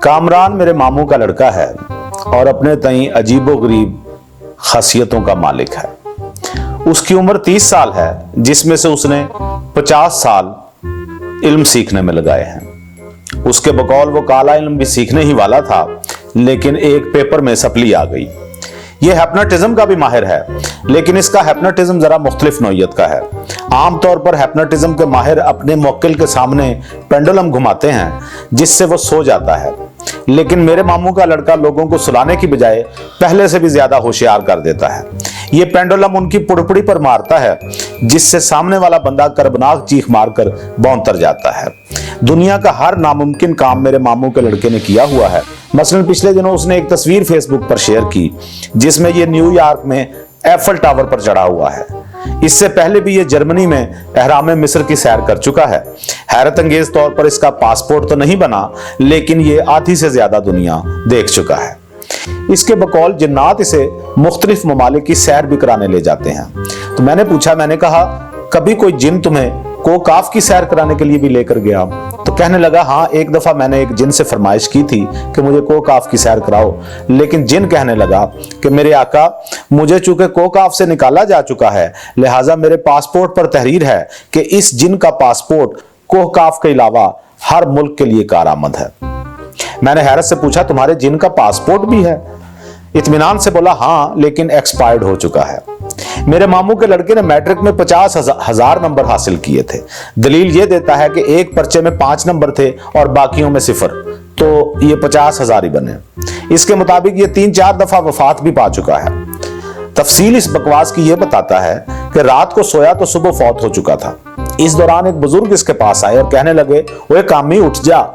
कामरान मेरे मामू का लड़का है और अपने तई अजीबो गरीब खासियतों का मालिक है। उसकी उम्र 30 साल है, जिसमें से उसने 50 साल इल्म सीखने में लगाए हैं। उसके बकौल वो काला इल्म भी सीखने ही वाला था, लेकिन एक पेपर में सप्ली आ गई। ये हैप्नोटिज्म का भी माहिर है, लेकिन इसका हैप्नोटिज्म जरा मुख्तलिफ नौइयत का है। आमतौर पर हैप्नोटिज्म के माहिर अपने मुवक्किल के सामने पेंडुलम घुमाते हैं, जिससे वो सो जाता है, लेकिन मेरे मामू का लड़का लोगों को सुलाने की बजाय पहले से भी ज्यादा होशियार कर देता है। ये पेंडुलम उनकी पुड़पुड़ी पर मारता है, जिससे सामने वाला बंदा कर्बनाक चीख मारकर बौंतर जाता है। दुनिया का हर नामुमकिन काम मेरे मामू के लड़के ने किया हुआ है। मसलन पिछले दिनों उसने एक तस्वीर फेसबुक पर शेयर की, जिसमें ये न्यूयॉर्क में एफल टावर पर चढ़ा हुआ है। इससे पहले भी ये जर्मनी में एहराम मिस्र की सैर कर चुका है। हैरत अंगेज तौर पर इसका पासपोर्ट तो नहीं बना, लेकिन ये आधी से ज्यादा दुनिया देख चुका है। इसके बकौल जिन्नात इसे मुख्तलिफ ममालिक की सैर भी कराने ले जाते हैं। तो मैंने कहा कभी कोई जिन तुम्हें कोकाफ की सैर कराने के लिए भी लेकर गया? तो कहने लगा हाँ, एक दफा मैंने एक जिन से फरमाइश की थी कि मुझे कोकाफ की सैर कराओ, लेकिन जिन कहने लगा कि मेरे आका, मुझे चूंकि कोकाफ से निकाला जा चुका है, लिहाजा मेरे पासपोर्ट पर तहरीर है कि इस जिन का पासपोर्ट कोकाफ के अलावा हर मुल्क के लिए कारआमद है। मैंने हैरत से पूछा तुम्हारे जिन का पासपोर्ट भी है? इत्मीनान से बोला हाँ, लेकिन एक्सपायर्ड हो चुका है। मेरे मामू के लड़के ने मैट्रिक में 50,000 नंबर हासिल किए थे। दलील ये देता है कि एक पर्चे में 5 नंबर थे और बाकियों में 0, तो ये 50,000 ही बने। इसके मुताबिक ये 3-4 दफा वफात भी पा चुका है। तफसील इस बकवास की ये बताता है कि रात को सोया तो सुबह फौत हो चुका था। इस दौरान एक बुजुर्ग इसके पास आए और कहने लगे, ओए कामी उठ जा।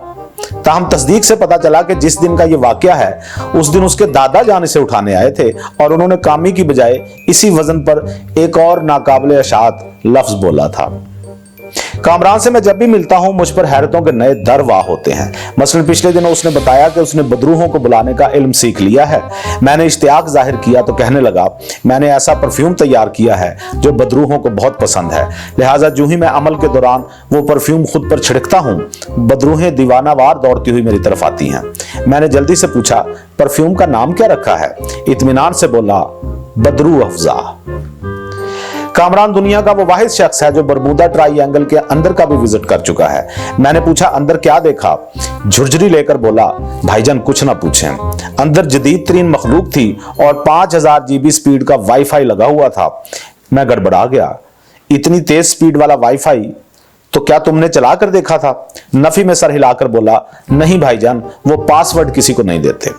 ताहम तस्दीक से पता चला कि जिस दिन का ये वाकया है, उस दिन उसके दादा जान इसे उठाने आए थे और उन्होंने कामी की बजाय इसी वजन पर एक और नाकाबिले अशात लफ्ज बोला था। कामरान से मैं जब भी मिलता हूं, मुझ पर हैरतों के नए दर वाह होते हैं। मसलन पिछले दिनों उसने बताया कि उसने बदरूहों को बुलाने का इल्म सीख लिया है। मैंने इश्तियाक जाहिर किया तो कहने लगा, मैंने ऐसा परफ्यूम तैयार किया है जो बदरूहों को बहुत पसंद है, लिहाजा जो ही मैं अमल के दौरान वो परफ्यूम खुद पर छिड़कता हूं, बदरूहें दीवानावार दौड़ती हुई मेरी तरफ आती हैं। मैंने जल्दी से पूछा, परफ्यूम का नाम क्या रखा है? इत्मीनान से बोला, बदरू अफजा। कामरान दुनिया का वो वाहिद शख्स है जो बरमूदा ट्राइएंगल के अंदर का भी विजिट कर चुका है। मैंने पूछा अंदर क्या देखा? झुरझुरी लेकर बोला, भाईजान कुछ ना पूछें, अंदर जदीद तरीन मखलूक थी और 5000 GB स्पीड का वाईफाई लगा हुआ था। मैं गड़बड़ा गया, इतनी तेज स्पीड वाला वाईफाई तो क्या तुमने चला कर देखा था? नफी में सर हिलाकर बोला, नहीं भाईजान, वो पासवर्ड किसी को नहीं देते।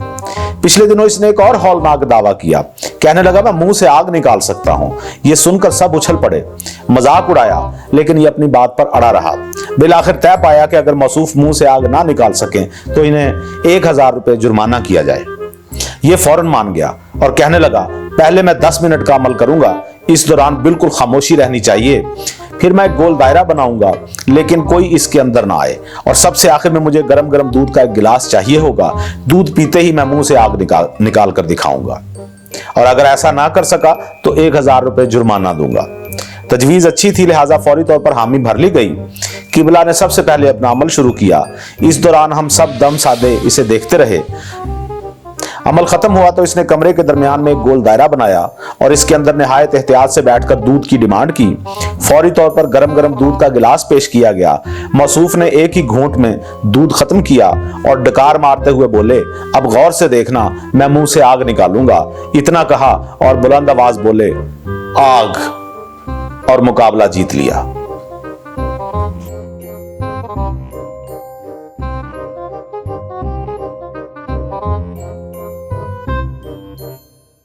पिछले दिनों इसने एक और हौलनाक दावा किया। कहने लगा, मैं मुंह से आग निकाल सकता हूं। ये सुनकर सब उछल पड़े, मजाक उड़ाया, लेकिन ये अपनी बात पर अड़ा रहा। बिलाखिर तय पाया कि अगर मौसूफ मुंह से आग ना निकाल सके तो इन्हें 1000 रुपए जुर्माना किया जाए। ये फौरन मान गया और कहने लगा, पहले मैं 10 मिनट का अमल करूंगा, इस दौरान बिल्कुल खामोशी रहनी चाहिए, फिर मैं एक गोल दायरा बनाऊंगा, लेकिन कोई इसके अंदर ना आए, और सबसे आखिर में मुझे गरम गरम दूध का एक गिलास चाहिए होगा। दूध पीते ही मैं मुंह से आग निकाल कर दिखाऊंगा, और अगर ऐसा ना कर सका तो 1000 रुपए जुर्माना दूंगा। तजवीज अच्छी थी, लिहाजा फौरी तौर पर हामी भर ली गई। किबला ने सबसे पहले अपना अमल शुरू किया। इस दौरान हम सब दम साधे इसे देखते रहे। अमल खत्म हुआ तो इसने कमरे के दरमियान में एक गोल दायरा बनाया और इसके अंदर निहायत एहतियात से बैठकर दूध की डिमांड की। फौरी तौर पर गरम गरम दूध का गिलास पेश किया गया। मौसूफ ने एक ही घूंट में दूध खत्म किया और डकार मारते हुए बोले, अब गौर से देखना, मैं मुंह से आग निकालूंगा। इतना कहा और बुलंद आवाज बोले, आग, और मुकाबला जीत लिया।